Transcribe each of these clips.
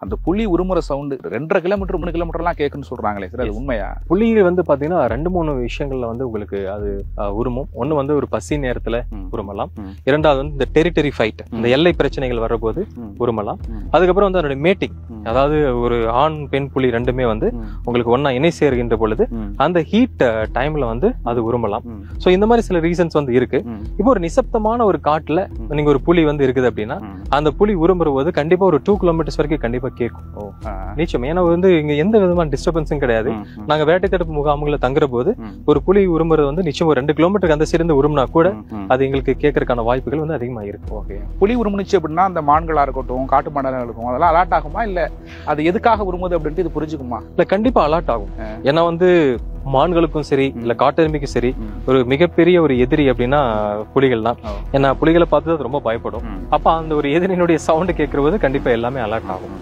அந்த புலி உருமுறை sound 2.5 kilometre 3 கிலோமீட்டர்லாம் கேட்குன்னு சொல்றாங்களே சார், அது உண்மையா? புலி வந்து பாத்தீங்கன்னா 2-3 விஷயங்கள்ல வந்து உங்களுக்கு அது உருமும். ஒண்ணு வந்து ஒரு பசி நேரத்துல உருமலாம். இரண்டாவது வந்து இந்த டெரிட்டரி ஃபைட், இந்த எல்லை பிரச்சனைகள் வரபோது உருமலாம். அதுக்கப்புறம் வந்து அதனுடைய மேட்டிங், அதாவது ஒரு ஆண் பெண் புலி ரெண்டுமே வந்து உங்களுக்கு ஒன்னா இணை சேர்கின்ற பொழுது அந்த ஹீட் டைம்ல வந்து அது உருமலாம். சோ இந்த மாதிரி சில ரீசன்ஸ் வந்து இருக்கு. இப்போ ஒரு நிசப்தமான ஒரு காட்டுல நீங்க ஒரு புலி வந்து இருக்குது அப்படின்னா அந்த புலி உருமுற போது கண்டிப்பா ஒரு 2 கிலோமீட்டர்ஸ் வரைக்கும் கண்டிப்பா கேட்கும். நிச்சயம். ஏன்னா வந்து இங்க எந்த விதமான டிஸ்டர்பன்ஸும் கிடையாது. நாங்க வேட்டை தடுப்பு முகாம்களை தங்குற போது ஒரு புலி உருமுறது வந்து நிச்சயம் ஒரு 2 கிலோமீட்டருக்கு அந்த சேர்ந்து உருமுனா கூட அது எங்களுக்கு கேட்கறதுக்கான வாய்ப்புகள் வந்து அதிகமா இருக்கும். ஓகே, புலி உருமுனிச்சு அப்படின்னா அந்த மான்களா இருக்கட்டும், காட்டு மாடுகளுக்கும் அதெல்லாம் அலர்ட் ஆகுமா, இல்ல அது எதுக்காக உருமுது அப்படின்ட்டு இது புரிஞ்சுக்குமா? இல்ல, கண்டிப்பா அலர்ட் ஆகும். ஏன்னா வந்து மான்களுக்கும் சரி இல்ல காட்டெருமைக்கும் சரி ஒரு மிகப்பெரிய ஒரு எதிரி அப்படின்னா புலிகள் தான். ஏன்னா புலிகளை பார்த்து ரொம்ப பயப்படும். அப்ப அந்த ஒரு எதிரியினுடைய சவுண்ட் கேட்கிற போது கண்டிப்பா எல்லாமே அலர்ட் ஆகும்,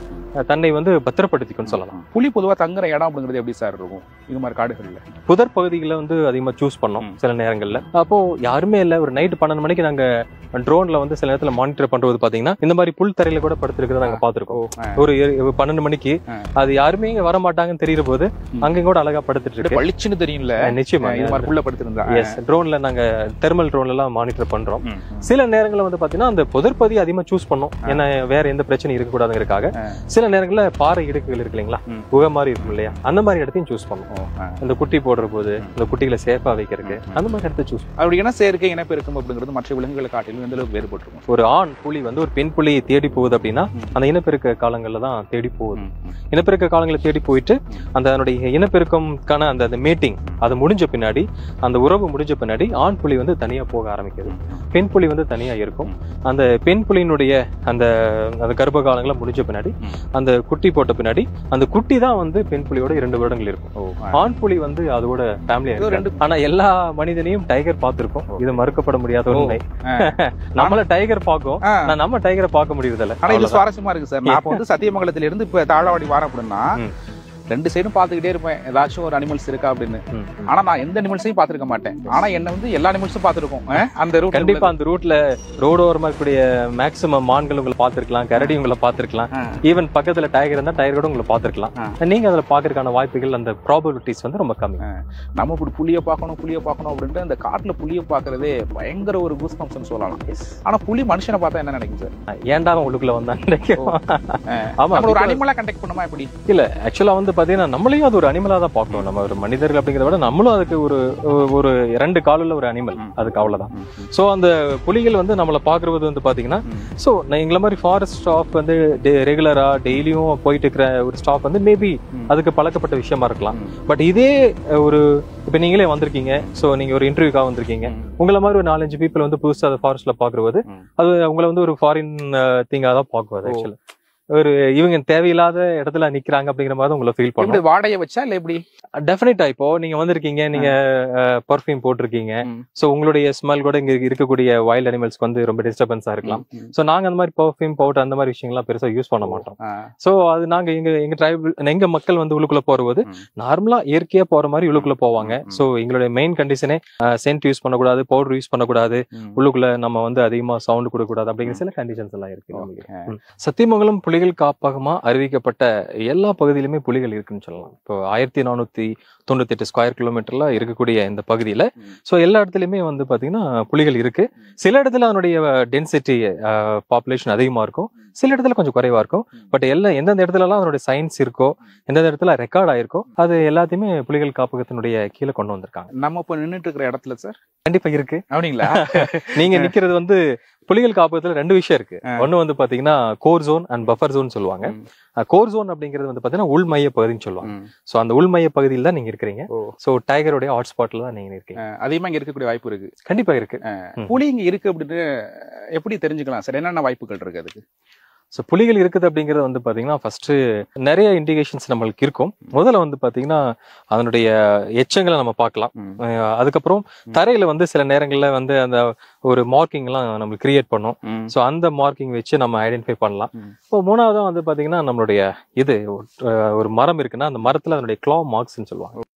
தன்னை வந்து பத்திரப்படுத்திக்கும் சொல்லலாம். புலி பொதுவா தங்குற இடம் அப்படிங்கிறது எப்படி சார் இருக்கும் இது மாதிரி காடுகள்ல? புதர் பகுதிகளை வந்து அதிகமா சூஸ் பண்ணோம் சில நேரங்கள்ல. அப்போ யாருமே இல்ல, ஒரு நைட் 12 மணிக்கு நாங்க ட்ரோன்ல வந்து சில நேரத்துல மானிட்டர் பண்றது பாத்தீங்கன்னா இந்த மாதிரி புல் தரையில கூட படுத்திருக்கிறத நாங்க பாத்துருக்கோம். ஒரு 12 மணிக்கு அது யாருமே இங்க வர மாட்டாங்கன்னு தெரியுற போது அங்க கூட அழகா படுத்துட்டு இருக்கு. பளிச்சுன்னு தெரியும்ல. நிச்சயமா இது மாதிரி புல்ல படுத்திருந்தா ட்ரோன்ல நாங்க தெர்மல் ட்ரோன்ல எல்லாம் மானிட்டர் பண்றோம். சில நேரங்கள்ல வந்து பாத்தீங்கன்னா அந்த புதர் பகுதி அதிகமா சூஸ் பண்ணோம். ஏன்னா வேற எந்த பிரச்சனையும் இருக்கக்கூடாதுங்கிறதுக்காக. சில நேரங்கள்ல பாறை இடுக்குகள் இருக்கு இல்லைங்களா, குகை மாதிரி இருக்கும் இல்லையா, அந்த மாதிரி இடத்தையும் சூஸ் பண்ணுவோம். அந்த குட்டி போடுற போது இந்த குட்டிகளை சேஃபா வைக்கிறதுக்கு அந்த மாதிரி இடத்த சூஸ் பண்ணுவோம். அப்படி என்ன சேர்க்கை இனப்பெருக்கம் அப்படிங்கிறது மற்ற விலங்குகளை காட்டிலும் எந்த அளவுக்கு வேறுபட்டிருக்கும்? ஒரு ஆண் புலி வந்து ஒரு பெண் புலியை தேடி போகுது அப்படின்னா அந்த இனப்பெருக்க காலங்கள்ல தான் தேடி போகுது. இனப்பெருக்க காலங்களை தேடி போயிட்டு அதனுடைய இனப்பெருக்கம்கான அந்த மீட்டிங் அது முடிஞ்ச பின்னாடி, அந்த உறவு முடிஞ்ச பின்னாடி ஆண் புலி வந்து தனியா போக ஆரம்பிக்குது, பெண் புலி வந்து தனியா இருக்கும். அந்த பெண் புலியினுடைய அந்த கர்ப்ப காலங்களை முடிஞ்ச பின்னாடி அந்த குட்டி போட்ட பின்னாடி அந்த குட்டி தான் வந்து பெண் புலியோட 2 வருடங்கள் இருக்கும். ஆண் புலி வந்து அதோட ஃபேமிலியா இருக்கு. ஆனா எல்லா மனிதனையும் டைகர் பார்த்திருக்கோம், இது மறுக்கப்பட முடியாத உண்மை. நம்மள டைகர் பார்க்கும், நம்ம டைகரை பார்க்க முடியறதில்ல. ஆனா இது சுவாரஸ்யமா இருக்கு சார். நான் வந்து சத்தியமங்கலத்துல இருந்து இப்ப தாழவாடி வாரம் அப்படின்னா 2 சைடும் பாத்துக்கிட்டே இருப்பேன், ஏதாச்சும் ஒரு அனிமல்ஸ் இருக்கா அப்படின்னு. ஆனா நான் எந்த அனிமல்ஸையும் பாத்துருக்க மாட்டேன். ஆனா என்ன வந்து எல்லா அனிமல்ஸும் பாத்துருக்கோம் அந்த ரூட். கண்டிப்பா அந்த ரூட்ல ரோடு ஓரமா இருக்கக்கூடிய மேக்ஸிமம் மான்கள் உங்களை பாத்துருக்கலாம், கரடி உங்களை பாத்துருக்கலாம், ஈவன் பக்கத்துல டைகர் இருந்தா டைகர் கூட உங்களை பாத்துருக்கலாம். நீங்க அதுல பாக்குறதுக்கான வாய்ப்புகள், அந்த ப்ராபபிலிட்டிஸ் வந்து ரொம்ப கம்மி. நம்ம இப்படி புலியை பார்க்கணும் அப்படின்ட்டு அந்த காட்டுல புலியை பாக்குறதே பயங்கர ஒரு கூஸ் பம்ப்ஸ்னு சொல்லலாம். ஆனா புலி மனுஷனை பார்த்தா என்ன நினைக்கும் சார்? ஏன்டா உள்ளுக்குள்ள வந்தான் நினைக்கும். ஆமா, ஒரு அனிமலா கண்டெக்ட் பண்ணுமா எப்படி? இல்ல, ஆக்சுவலா வந்து பாத்தீங்கன்னா நம்மளையும் அது ஒரு அனிமலா தான் பார்க்கணும். நம்ம ஒரு மனிதர்கள் அப்படிங்கிறத விட நம்மளும் அதுக்கு ஒரு 2 காலுள்ள ஒரு அனிமல், அதுக்கு அவ்வளவுதான். சோ அந்த புலிகள் வந்து நம்மளை பாக்குறது வந்து பாத்தீங்கன்னா, சோ எங்களை மாதிரி ஃபாரஸ்ட் ஸ்டாஃப் வந்து ரெகுலரா டெய்லியும் போயிட்டு இருக்கிற ஒரு ஸ்டாஃப் வந்து மேபி அதுக்கு பழக்கப்பட்ட விஷயமா இருக்கலாம். பட் இதே ஒரு இப்ப நீங்களே வந்திருக்கீங்க, சோ நீங்க ஒரு இன்டர்வியூக்காக வந்திருக்கீங்க, உங்களை மாதிரி ஒரு 4-5 பீப்புள் வந்து புதுசா அதை ஃபாரஸ்ட்ல பாக்குறது அது உங்களை வந்து ஒரு ஃபாரின் திங்கா தான் பாக்குவது. ஆக்சுவலா ஒரு இவங்க தேவையில்லாத இடத்துல நிக்கிறாங்க அப்படிங்கிற மாதிரி உங்களை ஃபீல் பண்ணுங்க. வாடகை வச்சா இல்ல எப்படி? டெஃபினட்டா இப்போ நீங்க வந்திருக்கீங்க, நீங்க பர்ஃபியூம் போட்டிருக்கீங்க, சோ உங்களுடைய ஸ்மெல் கூட இங்க இருக்கக்கூடிய வைல்ட் அனிமல்ஸ்க்கு வந்து ரொம்ப டிஸ்டர்பன்ஸா இருக்கலாம். சோ நாங்க அந்த மாதிரி பர்ஃபியூம் பவுடர் அந்த மாதிரி விஷயங்கள்லாம் பெருசா யூஸ் பண்ண மாட்டோம். சோ அது நாங்க எங்க ட்ரைபல் எங்க மக்கள் வந்து உள்ளுக்குள்ள போறது நார்மலா இயற்கையா போற மாதிரி உள்ளுக்குள்ள போவாங்க. சோ எங்களுடைய மெயின் கண்டிஷனே சென்ட் யூஸ் பண்ணக்கூடாது, பவுடர் யூஸ் பண்ணக்கூடாது, உள்ளுக்குள்ள நம்ம வந்து அதிகமா சவுண்ட் கொடுக்கக்கூடாது அப்படிங்கிற சில கண்டிஷன்ஸ் எல்லாம் இருக்கு. சத்தியமங்கலம் புலிகள் காப்பகமா அறிவிக்கப்பட்ட எல்லா பகுதியிலுமே புலிகள் இருக்குன்னு சொல்லலாம். இப்போ 1498 ஸ்கொயர் கிலோமீட்டர்ல இருக்கக்கூடிய இந்த பகுதியில சோ எல்லா இடத்துலயுமே வந்து பாத்தீங்கன்னா புலிகள் இருக்கு. சில இடத்துல அதனுடைய டென்சிட்டி பாப்புலேஷன் அதிகமா இருக்கும், சில இடத்துல கொஞ்சம் குறைவா இருக்கும். பட் எந்தெந்த இடத்துல எல்லாம் அதனுடைய சயின்ஸ் இருக்கோ, எந்தெந்த இடத்துல ரெக்கார்ட் ஆயிருக்கோ, அது எல்லாத்தையுமே புலிகள் காப்பகத்தினுடைய கீழே கொண்டு வந்திருக்காங்க. நம்ம இப்ப நின்றுட்டு இருக்கிற இடத்துல சார் கண்டிப்பா இருக்கு. அப்படிங்களா? நீங்க நிக்கிறது வந்து புலிகள் காப்பகத்துல 2 விஷயம் இருக்கு. ஒண்ணு வந்து பாத்தீங்கன்னா core zone and buffer zone சொல்லுவாங்க. கோர் ஜோன் அப்படிங்கிறது வந்து பாத்தீங்கன்னா உள்மைய பகுதின்னு சொல்லுவாங்க. சோ அந்த உள்மைய பகுதியில் தான் நீங்க இருக்கிறீங்க. சோ டைகருடைய ஹாட் ஸ்பாட்ல தான் நீங்க இருக்கீங்க. அதிகமா இங்க இருக்கக்கூடிய வாய்ப்பு இருக்கு. கண்டிப்பா இருக்கு. புலி இங்க இருக்கு அப்படின்னு எப்படி தெரிஞ்சுக்கலாம் சார்? என்னென்ன வாய்ப்புகள் இருக்கு அதுக்கு? ஸோ புலிகள் இருக்குது அப்படிங்கிறது வந்து பார்த்தீங்கன்னா ஃபர்ஸ்ட் நிறைய இண்டிகேஷன்ஸ் நம்மளுக்கு இருக்கும். முதல்ல வந்து பார்த்தீங்கன்னா அதனுடைய எச்சங்களை நம்ம பார்க்கலாம். அதுக்கப்புறம் தரையில வந்து சில நேரங்களில் வந்து அந்த ஒரு மார்க்கிங் எல்லாம் நம்மளுக்கு கிரியேட் பண்ணும். ஸோ அந்த மார்க்கிங் வச்சு நம்ம ஐடென்டிஃபை பண்ணலாம். இப்போ மூணாவதா வந்து பார்த்தீங்கன்னா நம்மளுடைய இது ஒரு மரம் இருக்குன்னா அந்த மரத்துல அதனுடைய க்ளா மார்க்ஸ்ன்னு சொல்லுவாங்க.